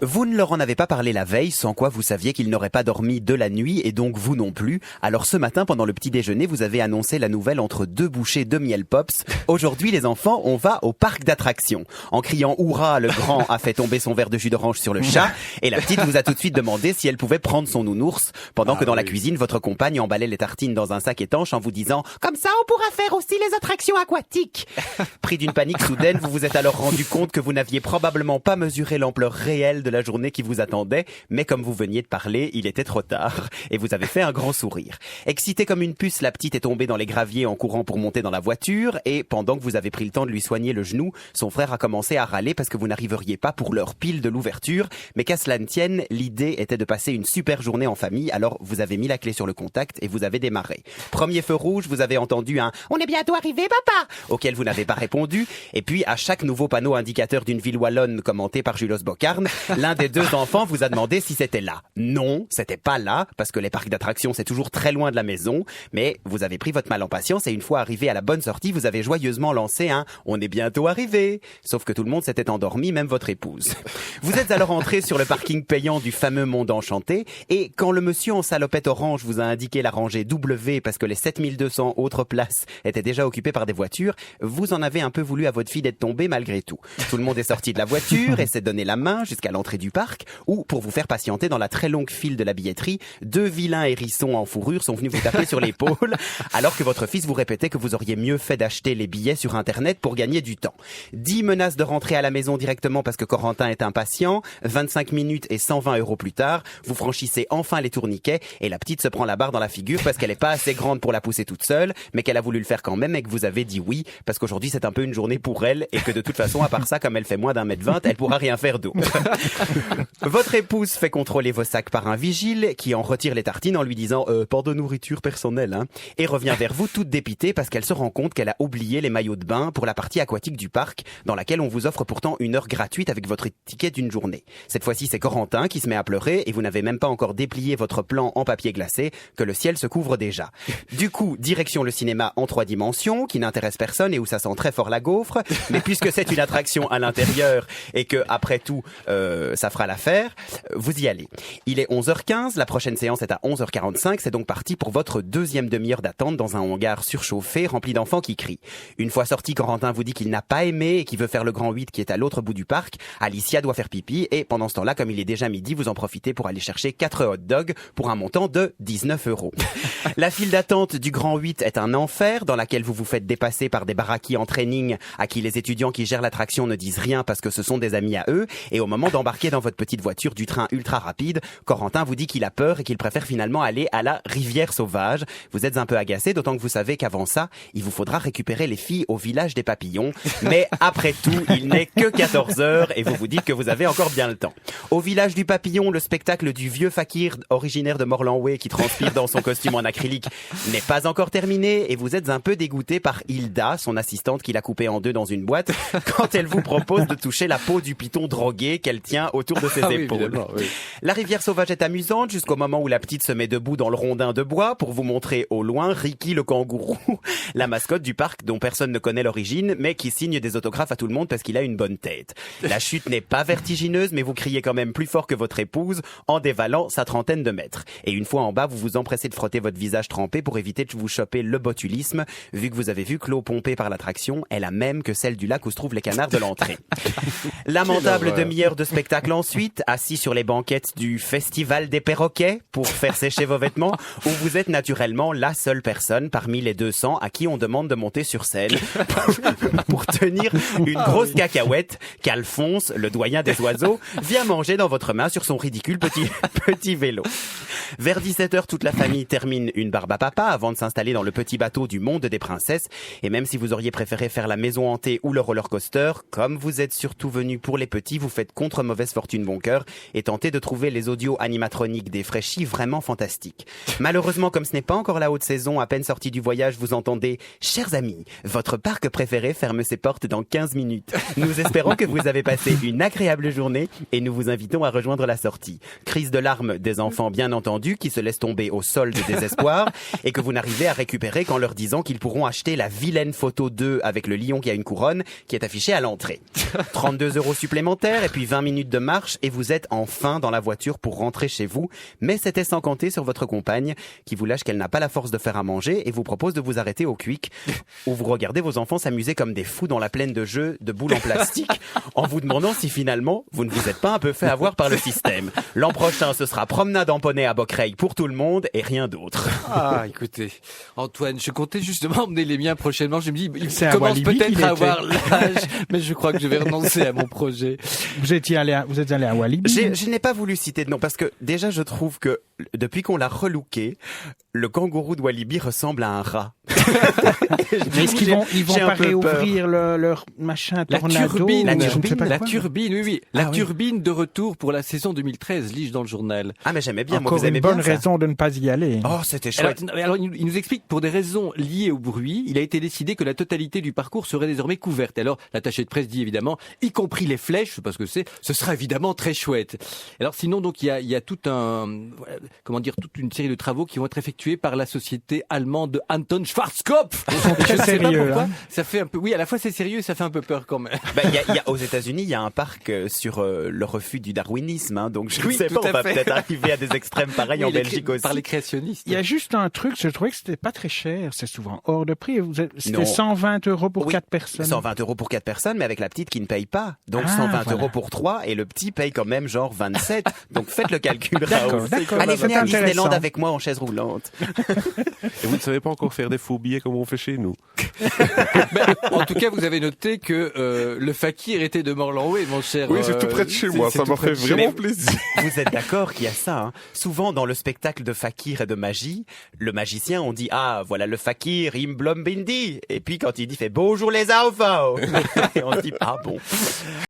Vous ne leur en avez pas parlé la veille, sans quoi vous saviez qu'ils n'auraient pas dormi de la nuit et donc vous non plus. Alors ce matin, pendant le petit déjeuner, vous avez annoncé la nouvelle entre deux bouchées de miel pops. Aujourd'hui, les enfants, on va au parc d'attractions. En criant hurrah, le grand a fait tomber son verre de jus d'orange sur le chat et la petite vous a tout de suite demandé si elle pouvait prendre son nounours pendant que dans la cuisine, votre compagne emballait les tartines dans un sac étanche en vous disant « Comme ça, on pourra faire aussi les attractions aquatiques !» Pris d'une panique soudaine, vous vous êtes alors rendu compte que vous n'aviez probablement pas mesuré l'ampleur réelle de la journée qui vous attendait, mais comme vous veniez de parler, il était trop tard et vous avez fait un grand sourire. Excitée comme une puce, la petite est tombée dans les graviers en courant pour monter dans la voiture et pendant que vous avez pris le temps de lui soigner le genou, son frère a commencé à râler parce que vous n'arriveriez pas pour l'heure pile de l'ouverture, mais qu'à cela ne tienne, l'idée était de passer une super journée en famille, alors vous avez mis la clé sur le contact et vous avez démarré. Premier feu rouge, vous avez entendu un « On est bientôt arrivé, papa !» auquel vous n'avez pas répondu, et puis à chaque nouveau panneau indicateur d'une ville wallonne commenté par Julos Bocarne, l'un des deux enfants vous a demandé si c'était là. Non, c'était pas là, parce que les parcs d'attractions c'est toujours très loin de la maison, mais vous avez pris votre mal en patience et une fois arrivé à la bonne sortie, vous avez joyeusement lancé un « On est bientôt arrivé !» Sauf que tout le monde s'était endormi, même votre épouse. Vous êtes alors entré sur le parking payant du fameux Monde Enchanté et quand le monsieur en salopette orange vous a indiqué la rangée W parce que les 7200 autres places étaient déjà occupées par des voitures, vous en avez un peu voulu à votre fille d'être tombée malgré tout. Tout le monde est sorti de la voiture et s'est donné la main jusqu'à l'entrée du parc où, pour vous faire patienter dans la très longue file de la billetterie, deux vilains hérissons en fourrure sont venus vous taper sur l'épaule alors que votre fils vous répétait que vous auriez mieux fait d'acheter les billets sur Internet pour gagner du temps. 10 menaces de rentrer à la maison directement parce que Corentin est impatient, 25 minutes et 120 € plus tard, vous franchissez enfin les tourniquets et la petite se prend la barre dans la figure parce qu'elle est pas assez grande pour la pousser toute seule, mais qu'elle a voulu le faire quand même et que vous avez dit oui parce qu'aujourd'hui c'est un peu une journée pour elle et que de toute façon, à part ça, comme elle fait moins d'1m20, elle pourra rien faire d'autre. Votre épouse fait contrôler vos sacs par un vigile qui en retire les tartines en lui disant pas de nourriture personnelle hein, et revient vers vous toute dépitée parce qu'elle se rend compte qu'elle a oublié les maillots de bain pour la partie aquatique du parc dans laquelle on vous offre pourtant 1 heure gratuite avec votre ticket d'une journée. Cette fois-ci, c'est Corentin qui se met à pleurer et vous n'avez même pas encore déplié votre plan en papier glacé que le ciel se couvre déjà. Du coup, direction le cinéma en 3 dimensions qui n'intéresse personne et où ça sent très fort la gaufre, mais puisque c'est une attraction à l'intérieur et que après tout ça fera l'affaire, vous y allez. Il est 11h15, la prochaine séance est à 11h45, c'est donc parti pour votre deuxième demi-heure d'attente dans un hangar surchauffé rempli d'enfants qui crient. Une fois sorti, Corentin vous dit qu'il n'a pas aimé et qu'il veut faire le grand 8 qui est à l'autre bout du parc. Alicia doit faire pipi et pendant ce temps-là, comme il est déjà midi, vous en profitez pour aller chercher 4 hot dogs pour un montant de 19 €. La file d'attente du grand 8 est un enfer dans laquelle vous vous faites dépasser par des baraquis en training à qui les étudiants qui gèrent l'attraction ne disent rien parce que ce sont des amis à eux et au moment d'embarquer dans votre petite voiture du train ultra rapide, Corentin vous dit qu'il a peur et qu'il préfère finalement aller à la rivière sauvage. Vous êtes un peu agacé, d'autant que vous savez qu'avant ça, il vous faudra récupérer les filles au village des papillons. Mais après tout, il n'est que 14 h et vous vous dites que vous avez encore bien le temps. Au village du papillon, le spectacle du vieux fakir originaire de Morlanway qui transpire dans son costume en acrylique n'est pas encore terminé et vous êtes un peu dégoûté par Hilda, son assistante qui l'a coupé en deux dans une boîte, quand elle vous propose de toucher la peau du python drogué qu'elle tient autour de ses épaules. Oui. La rivière sauvage est amusante jusqu'au moment où la petite se met debout dans le rondin de bois pour vous montrer au loin Ricky le kangourou, la mascotte du parc dont personne ne connaît l'origine, mais qui signe des autographes à tout le monde parce qu'il a une bonne tête. La chute n'est pas vertigineuse, mais vous criez quand même plus fort que votre épouse en dévalant sa 30aine de mètres. Et une fois en bas, vous vous empressez de frotter votre visage trempé pour éviter de vous choper le botulisme, vu que vous avez vu que l'eau pompée par l'attraction est la même que celle du lac où se trouvent les canards de l'entrée. Lamentable demi-heure de spectacle ensuite, assis sur les banquettes du Festival des perroquets pour faire sécher vos vêtements, où vous êtes naturellement la seule personne parmi les 200 à qui on demande de monter sur scène pour tenir une grosse cacahuète qu'Alphonse, le doyen des oiseaux, vient manger dans votre main sur son ridicule petit vélo. Vers 17 h, toute la famille termine une barbe à papa avant de s'installer dans le petit bateau du monde des princesses. Et même si vous auriez préféré faire la maison hantée ou le roller coaster, comme vous êtes surtout venu pour les petits, vous faites contre mauvaise fortune bon cœur et tentez de trouver les audios animatroniques des fraîchis vraiment fantastiques. Malheureusement, comme ce n'est pas encore la haute saison, à peine sorti du voyage, vous entendez « Chers amis, votre parc préféré ferme ses portes dans 15 minutes. Nous espérons que vous avez passé une agréable journée et nous vous invitons à rejoindre la sortie. » Crise de larmes des enfants bien entendu qui se laissent tomber au sol de désespoir et que vous n'arrivez à récupérer qu'en leur disant qu'ils pourront acheter la vilaine photo d'eux avec le lion qui a une couronne qui est affichée à l'entrée. 32 € supplémentaires et puis 20 minutes de marche et vous êtes enfin dans la voiture pour rentrer chez vous. Mais c'était sans compter sur votre compagne qui vous lâche qu'elle n'a pas la force de faire à manger et vous propose de vous arrêter au Quick où vous regardez vos enfants s'amuser comme des fous dans la plaine de jeux de boules en plastique en vous demandant si finalement vous ne vous êtes pas un peu fait avoir par le système. L'an prochain, ce sera promenade en poney à Bocreil pour tout le monde et rien d'autre. Ah, écoutez, Antoine, je comptais justement emmener les miens prochainement. Je me dis, il C'est à commence Walibi peut-être qu'il à avoir l'âge, mais je crois que je vais renoncer à mon projet. Vous êtes allé à Walibi? Je n'ai pas voulu citer de nom parce que déjà je trouve que depuis qu'on l'a relooké, le kangourou de Walibi ressemble à un rat. Mais est-ce qu'ils vont j'ai un pas peu peur. réouvrir leur machin La tornado? turbine, ou je ne sais pas la quoi. turbine, oui. Ah La oui. turbine de retour pour la saison 2013, lige dans le journal. Ah mais j'aimais bien, moi Encore vous aimez une bonne bien ça. raison de ne pas y aller. Oh c'était Alors, chouette. alors, il nous explique pour des raisons liées au bruit, il a été décidé que la totalité du parcours serait désormais couverte. Alors, l'attaché de presse dit évidemment, y compris les flèches, je sais pas ce que c'est, ce sera évidemment très chouette. Alors sinon, donc, il y a tout toute une série de travaux qui vont être effectués par la société allemande Anton Schwarzkopf. Ils sont très Je ne sais pas sérieux, pourquoi. hein. Ça fait un peu, oui, à la fois c'est sérieux et ça fait un peu peur quand même. Il y a aux États-Unis, il y a un parc sur le refus du darwinisme, hein, donc je Oui, ne sais tout pas, à on va fait. peut-être arriver à des extrêmes pareils en Oui, Belgique aussi. par les créationnistes. Il y a juste un truc, je trouvais que c'était pas très cher, c'est souvent hors de prix. C'était Non. 120 € pour Oui, 4 personnes. 120 € pour 4 personnes, mais avec la petite qui ne paye pas. Donc Ah, 120 voilà. € pour 3 et le petit paye quand même genre 27. Donc faites le calcul, D'accord, Raoul. d'accord. Allez, C'est venez à Disneyland intéressant. avec moi en chaise roulante. Et vous ne savez pas encore faire des faux billets comme on fait chez nous. Mais, en tout cas, vous avez noté que le fakir était de Morlanway, mon cher. Oui, c'est tout près de chez moi, c'est ça tout m'a près fait de chez vraiment moi. plaisir. Vous êtes d'accord qu'il y a ça, hein. Souvent dans le spectacle de fakir et de magie, le magicien on dit ah voilà le fakir im blombindi et puis quand il dit fait bonjour les enfants et on se dit ah bon.